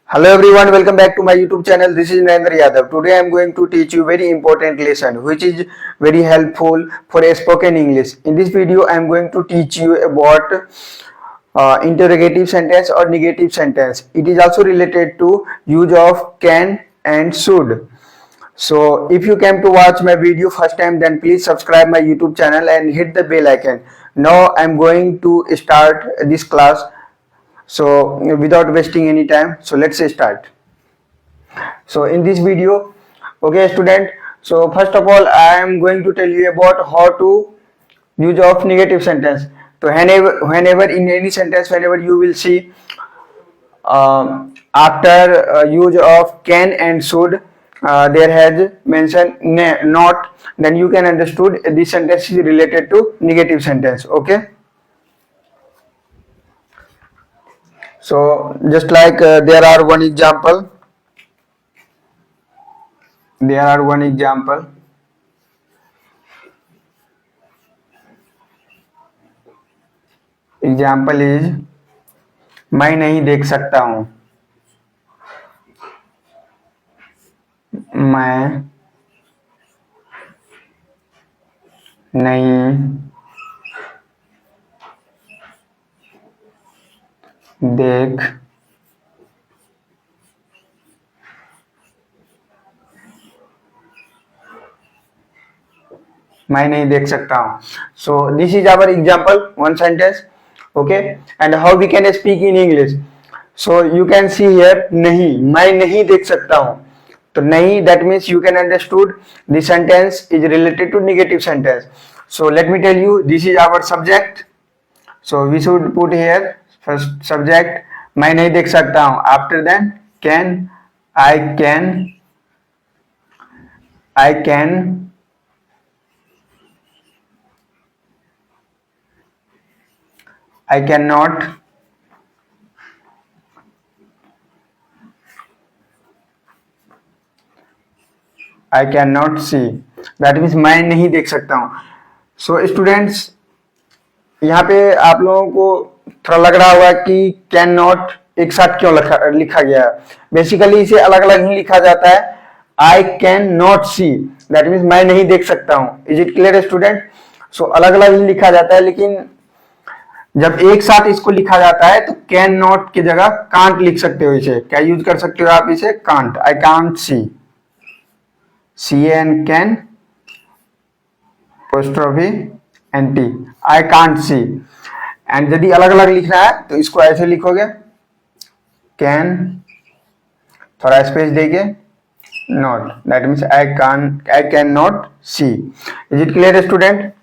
Hello everyone, welcome back to my YouTube channel. This is Narendra Yadav. Today I am going to teach you very important lesson which is very helpful for a spoken English. In this video I am going to teach you about interrogative sentence or negative sentence. It is also related to use of can and should. So if you came to watch my video first time, then please subscribe my YouTube channel and hit the bell icon. Now I am going to start this class. So without wasting any time, so let's start. So in this video, okay student, so first of all I am going to tell you about how to use of negative sentence. So whenever in any sentence, whenever you will see after use of can and should, there has mentioned not, then you can understood this sentence is related to negative sentence. Okay. So just like there are one example. Example is मैं नहीं देख सकता हूँ. मैं नहीं देख मैं नहीं देख सकता हूँ. So this is our example, one sentence. Okay, and how we can speak in English. So you can see here नहीं, मैं नहीं देख सकता हूँ. तो नहीं, that means you can understood the sentence is related to negative sentence. So let me tell you, this is our subject. So we should put here first subject मैं नहीं देख सकता हूँ. After then can, I cannot, I cannot see. That means मैं नहीं देख सकता हूँ. So students, यहाँ पे आप लोगों को थोड़ा लग रहा होगा कि कैन नॉट एक साथ क्यों लिखा गया है. बेसिकली इसे अलग अलग ही लिखा जाता है. I can not see, that means मैं नहीं देख सकता हूँ. Is it clear student? So अलग अलग ही लिखा जाता है, लेकिन जब एक साथ इसको लिखा जाता है तो कैन नॉट की जगह कांट लिख सकते हो. इसे क्या यूज कर सकते हो आप? इसे can't, I can't see, CAN can apostrophe NT, I can't see. And यदि अलग अलग लिखना है तो इसको ऐसे लिखोगे, कैन थोड़ा स्पेस देके not, that means I can not see. Is it clear student?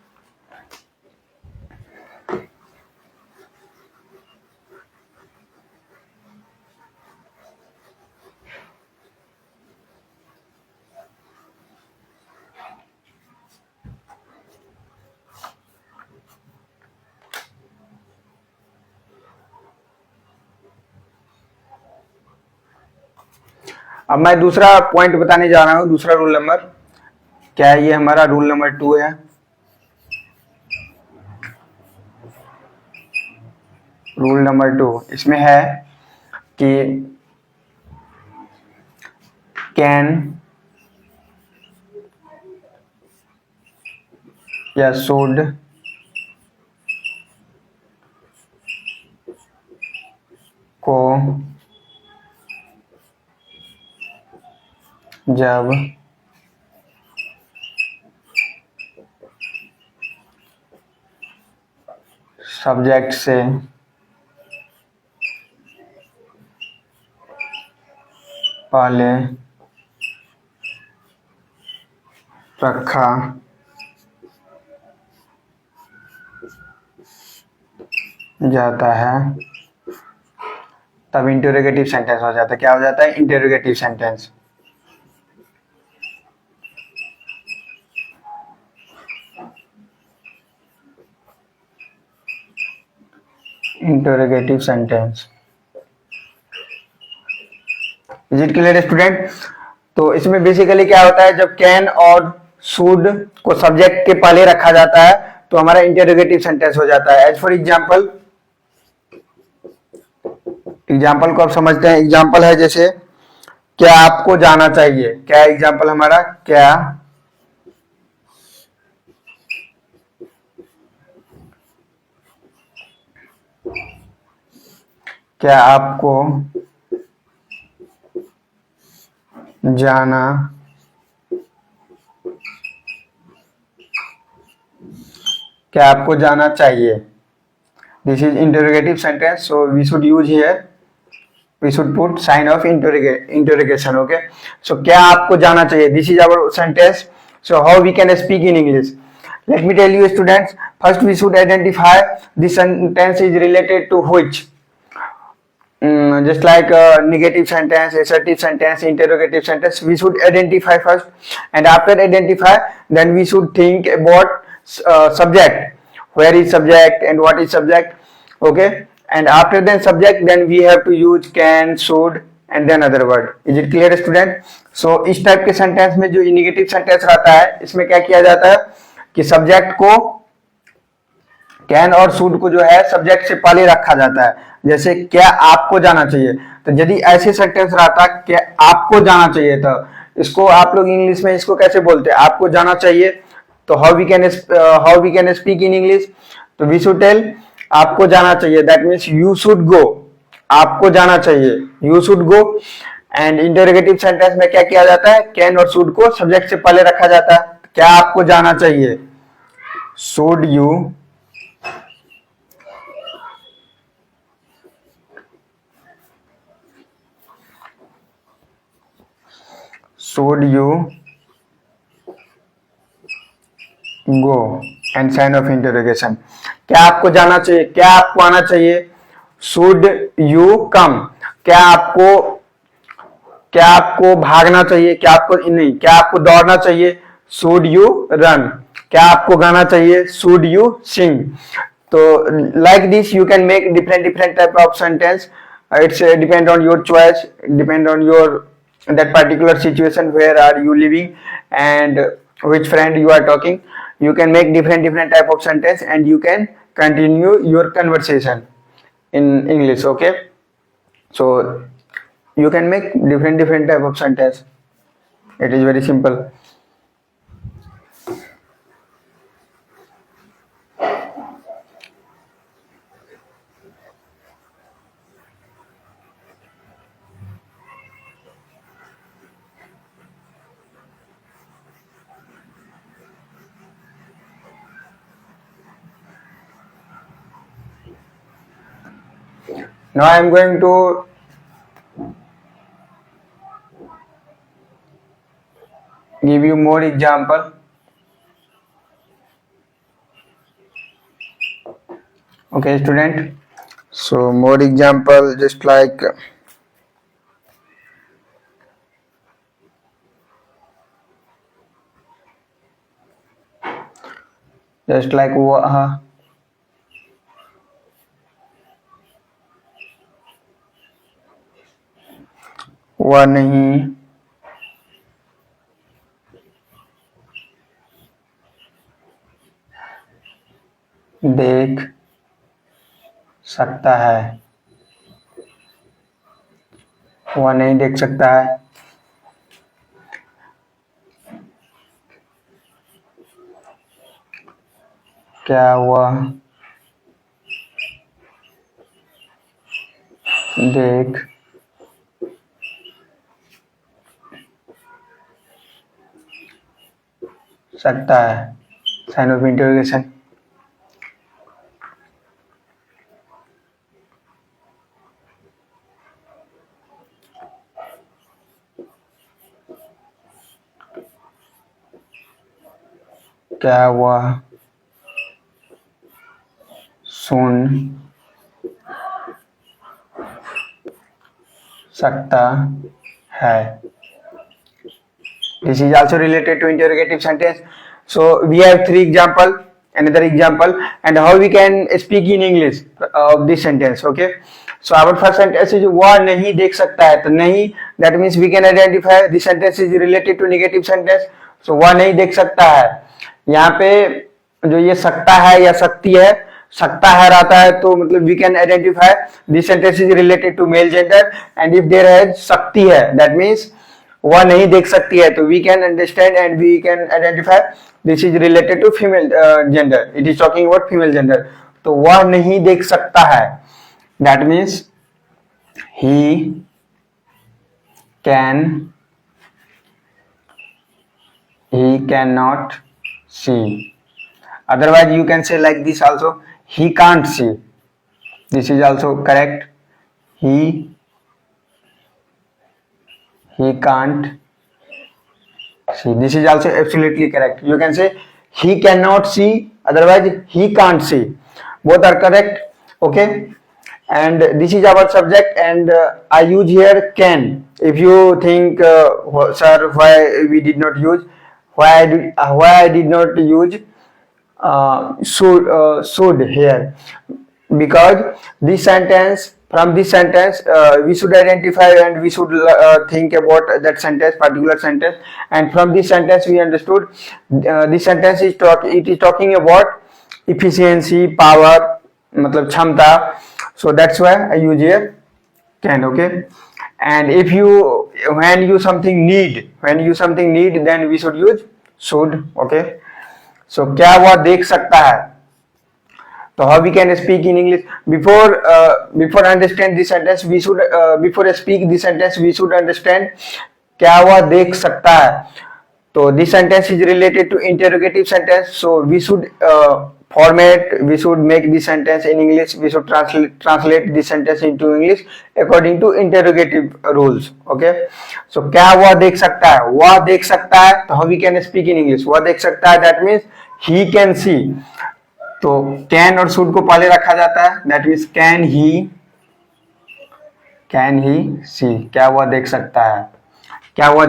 अब मैं दूसरा पॉइंट बताने जा रहा हूं, दूसरा रूल नंबर. क्या है ये? हमारा रूल नंबर 2 है. रूल नंबर 2 इसमें है कि कैन या शुड को जब सब्जेक्ट से पहले रखा जाता है तब इंटरोगेटिव सेंटेंस हो जाता है. क्या हो जाता है? Interrogative sentence. Interrogative sentence. Is it clear student? तो इसमें बेसिकली क्या होता है, जब कैन और शुड को सब्जेक्ट के पहले रखा जाता है तो हमारा इंटरोगेटिव सेंटेंस हो जाता है. एज फॉर एग्जांपल एग्जाम्पल को आप समझते हैं। एग्जाम्पल है जैसे क्या आपको जाना चाहिए, क्या एग्जाम्पल हमारा, क्या आपको जाना चाहिए। This is interrogative sentence, so we should use here, we should put sign of interrogation. Okay, so क्या आपको जाना चाहिए, this is our sentence. So how we can speak in English? Let me tell you students, first we should identify this sentence is related to which. Just like negative sentence, assertive sentence, interrogative sentence, we should identify first, and after identify, then we should think about subject. Where is subject and what is subject? Okay, and after then subject, then we have to use can, should, and then other word. Is it clear, student? So इस type के sentence में जो negative sentence रहता है, इसमें क्या किया जाता है कि सब्जेक्ट को कैन और शुड को जो है सब्जेक्ट से पहले रखा जाता है। जैसे क्या आपको जाना चाहिए, तो यदि ऐसे सेंटेंस रहता क्या आपको जाना चाहिए, तो इसको आप लोग इंग्लिश में इसको कैसे बोलते हैं, आपको जाना चाहिए। तो how we can speak in English, तो वी शुड टेल आपको जाना चाहिए, that means you should go, आपको जाना चाहिए, you should go. And interrogative sentence में क्या किया जाता है, कैन और शुड को सब्जेक्ट से पहले रखा जाता है। क्या आपको जाना चाहिए, should you go and sign of interrogation. क्या आपको जाना चाहिए, क्या आपको आना चाहिए, शुड यू कम। क्या आपको भागना चाहिए, क्या आपको दौड़ना चाहिए, शुड यू रन। क्या आपको गाना चाहिए, शुड यू सिंग। तो like this you can make different type of sentence. It's depend on your choice, depend on your that particular situation, where are you living and which friend you are talking. You can make different type of sentence and you can continue your conversation in English. Okay, so you can make different type of sentence. It is very simple. Now I am going to give you more example. Okay, student. So more example, just like वह नहीं देख सकता है, वह नहीं देख सकता है। क्या वह देख सकता है, साइन ऑफ इंटरोगेशन। क्या वह सुन सकता है। This is also related to interrogative sentence. So we have three example, another example, and how we can speak in English of this sentence. Okay, so our first sentence is वह नहीं देख सकता है, तो नहीं, that means we can identify this sentence is related to negative sentence. So वह नहीं देख सकता है, यहाँ पे जो ये सकता है या सकती है, सकता है रहता है तो मतलब we can identify this sentence is related to male gender, and if there है सकती है दैट मीन्स वह नहीं देख सकती है, तो we can understand and we can identify this is related to female gender, it is talking about female gender. तो वह नहीं देख सकता है that means he can not see. Otherwise, you can say like this also. He can't see. This is also correct. He can't see. This is also absolutely correct. You can say he cannot see. Otherwise, he can't see. Both are correct. Okay. And this is our subject. And I use here can. If you think, sir, why we did not use? Why I did not use? Should here, because this sentence, from this sentence we should identify and we should think about that sentence, particular sentence, and from this sentence we understood this sentence is talking about efficiency, power, matlab क्षमता, so that's why I use here can. Okay. And if you when you something need, then we should use should. Okay. So क्या वह देख सकता है, तो how we can speak in English before understand this sentence we should before speak this sentence we should understand क्या वह देख सकता है। तो this sentence is related to interrogative sentence, so we should we should make this sentence in English, we should translate this sentence into English according to interrogative rules. Okay, so क्या वह देख सकता है, वह देख सकता है, तो how we can speak in English, वह देख सकता है that means he can see, तो can और should को पहले रखा जाता है, that means can he see, क्या वह देख सकता है, क्या वह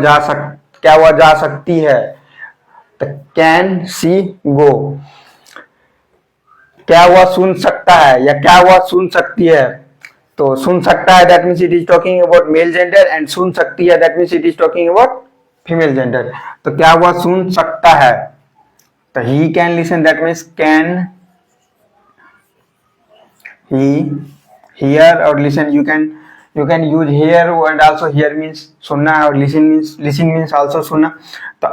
जा सकती है, तो can she go, क्या वह सुन सकता है या क्या वह सुन सकती है, तो सुन सकता है that means it is talking about male gender, and सुन सकती है that means it is talking about female gender। तो क्या वह सुन सकता है, तो he can listen, that means can he hear or listen, you can use hear, and also hear means सुनना और listen means also सुनना, तो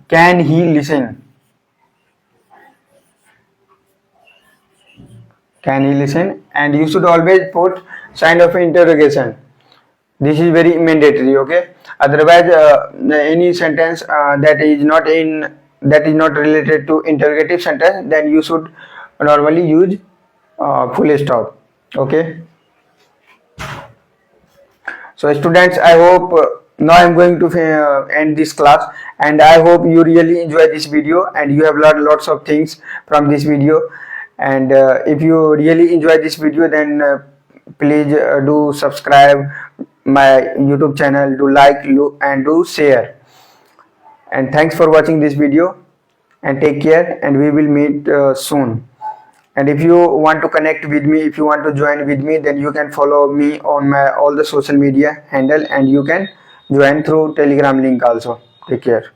can he listen, and you should always put sign of interrogation, this is very mandatory. Okay, otherwise any sentence that is not related to interrogative sentence, then you should normally use full stop. Okay, so students, I hope now I am going to end this class, and I hope you really enjoy this video and you have learned lots of things from this video. And if you really enjoy this video, then please do subscribe my YouTube channel, do like and do share. And thanks for watching this video, and take care, and we will meet soon. And if you want to connect with me, if you want to join with me, then you can follow me on my all the social media handle, and you can join through Telegram link also. Take care.